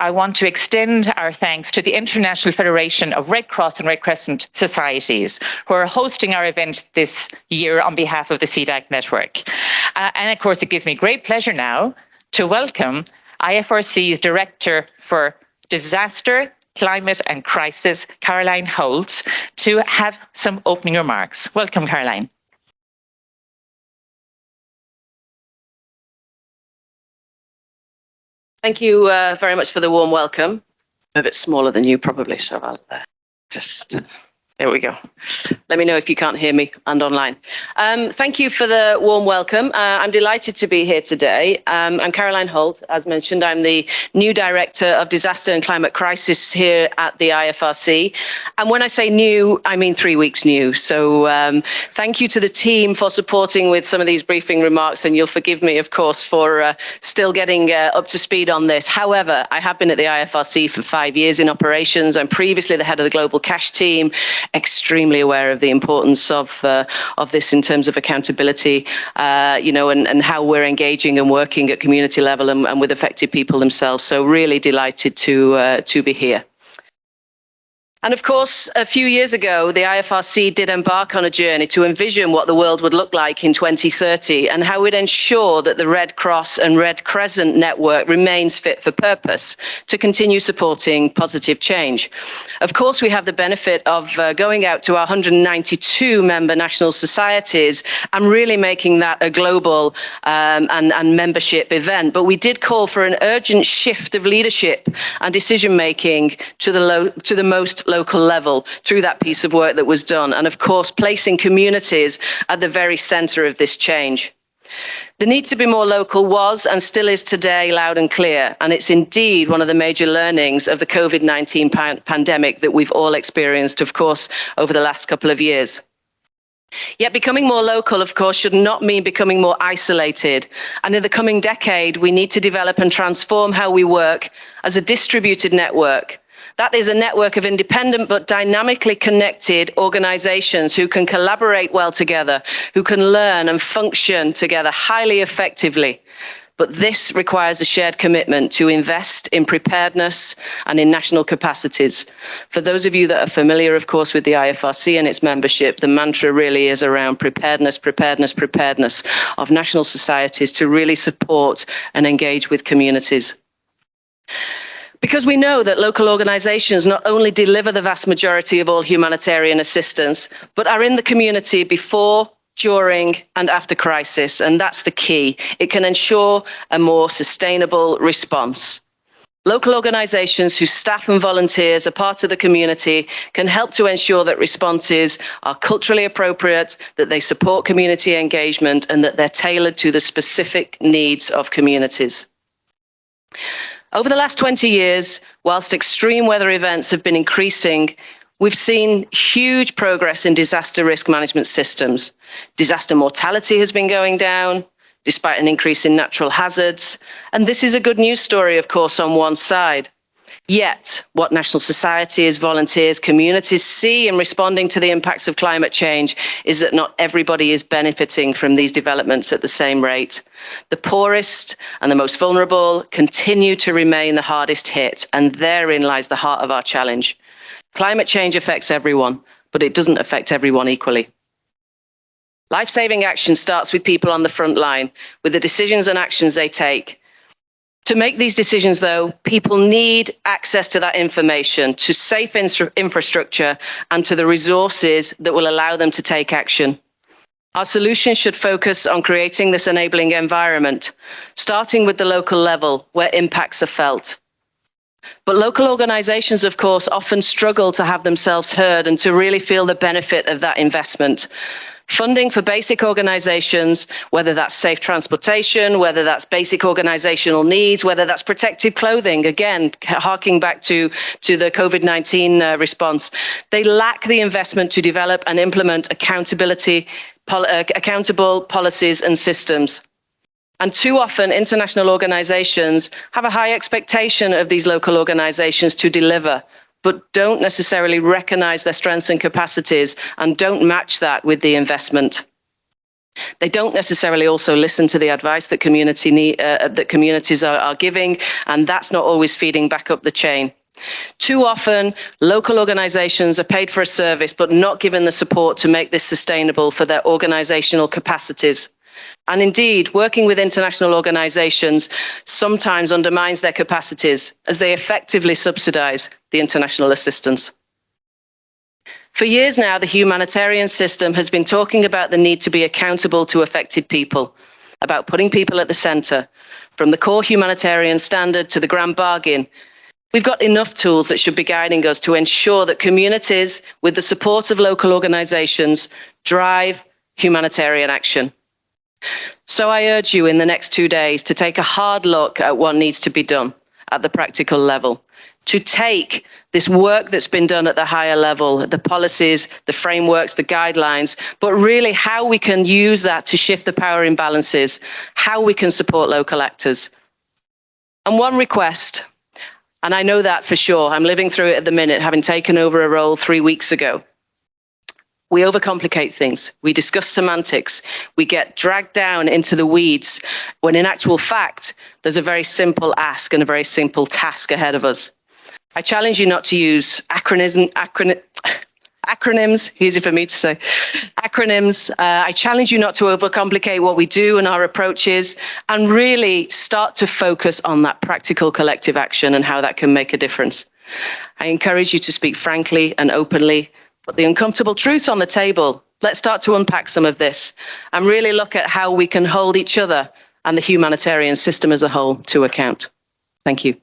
I want to extend our thanks to the International Federation of Red Cross and Red Crescent Societies, who are hosting our event this year on behalf of the CDAC Network. And of course, it gives me great pleasure now to welcome IFRC's Director for Disaster, Climate and Crisis, Caroline Holt, to have some opening remarks. Welcome, Caroline. Thank you very much for the warm welcome. I'm a bit smaller than you probably, so I'll there we go. Let me know if you can't hear me and online. Thank you for the warm welcome. I'm delighted to be here today. I'm Caroline Holt. As mentioned, I'm the new Director of Disaster and Climate Crisis here at the IFRC. And when I say new, I mean 3 weeks new. So thank you to the team for supporting with some of these briefing remarks. And you'll forgive me, of course, for still getting up to speed on this. However, I have been at the IFRC for 5 years in operations. I'm previously the head of the Global Cash team, extremely aware of the importance of this in terms of accountability, and how we're engaging and working at community level and with affected people themselves. So really delighted to be here. And of course, a few years ago, the IFRC did embark on a journey to envision what the world would look like in 2030 and how we'd ensure that the Red Cross and Red Crescent network remains fit for purpose to continue supporting positive change. Of course, we have the benefit of going out to our 192 member national societies and really making that a global and membership event. But we did call for an urgent shift of leadership and decision making to the most local level through that piece of work that was done. And of course, placing communities at the very center of this change. The need to be more local was and still is today loud and clear. And it's indeed one of the major learnings of the COVID-19 pandemic that we've all experienced, of course, over the last couple of years. Yet becoming more local, of course, should not mean becoming more isolated. And in the coming decade, we need to develop and transform how we work as a distributed network. That is a network of independent but dynamically connected organizations who can collaborate well together, who can learn and function together highly effectively. But this requires a shared commitment to invest in preparedness and in national capacities. For those of you that are familiar, of course, with the IFRC and its membership, the mantra really is around preparedness, preparedness, preparedness of national societies to really support and engage with communities. Because we know that local organizations not only deliver the vast majority of all humanitarian assistance, but are in the community before, during, and after crisis. And that's the key. It can ensure a more sustainable response. Local organizations whose staff and volunteers are part of the community can help to ensure that responses are culturally appropriate, that they support community engagement, and that they're tailored to the specific needs of communities. Over the last 20 years, whilst extreme weather events have been increasing, we've seen huge progress in disaster risk management systems. Disaster mortality has been going down, despite an increase in natural hazards. And this is a good news story, of course, on one side. Yet, what national societies, volunteers, communities see in responding to the impacts of climate change is that not everybody is benefiting from these developments at the same rate. The poorest and the most vulnerable continue to remain the hardest hit, and therein lies the heart of our challenge. Climate change affects everyone, but it doesn't affect everyone equally. Life-saving action starts with people on the front line, with the decisions and actions they take. To make these decisions, though, people need access to that information, to safe infrastructure, and to the resources that will allow them to take action. Our solution should focus on creating this enabling environment, starting with the local level where impacts are felt. But local organizations, of course, often struggle to have themselves heard and to really feel the benefit of that investment. Funding for basic organizations, whether that's safe transportation, whether that's basic organizational needs, whether that's protective clothing, again, harking back to the COVID-19 response, they lack the investment to develop and implement accountable policies and systems. And too often, international organizations have a high expectation of these local organizations to deliver, but don't necessarily recognize their strengths and capacities and don't match that with the investment. They don't necessarily also listen to the advice that communities are giving, and that's not always feeding back up the chain. Too often, local organisations are paid for a service but not given the support to make this sustainable for their organisational capacities. And indeed, working with international organisations sometimes undermines their capacities as they effectively subsidise the international assistance. For years now, the humanitarian system has been talking about the need to be accountable to affected people, about putting people at the centre, from the core humanitarian standard to the grand bargain. We've got enough tools that should be guiding us to ensure that communities, with the support of local organisations, drive humanitarian action. So I urge you in the next 2 days to take a hard look at what needs to be done at the practical level, to take this work that's been done at the higher level, the policies, the frameworks, the guidelines, but really how we can use that to shift the power imbalances, how we can support local actors. And one request, and I know that for sure, I'm living through it at the minute, having taken over a role 3 weeks ago. We overcomplicate things. We discuss semantics. We get dragged down into the weeds when in actual fact, there's a very simple ask and a very simple task ahead of us. I challenge you not to use acronyms, easy for me to say, acronyms. I challenge you not to overcomplicate what we do and our approaches, and really start to focus on that practical collective action and how that can make a difference. I encourage you to speak frankly and openly, put the uncomfortable truth on the table. Let's start to unpack some of this and really look at how we can hold each other and the humanitarian system as a whole to account. Thank you.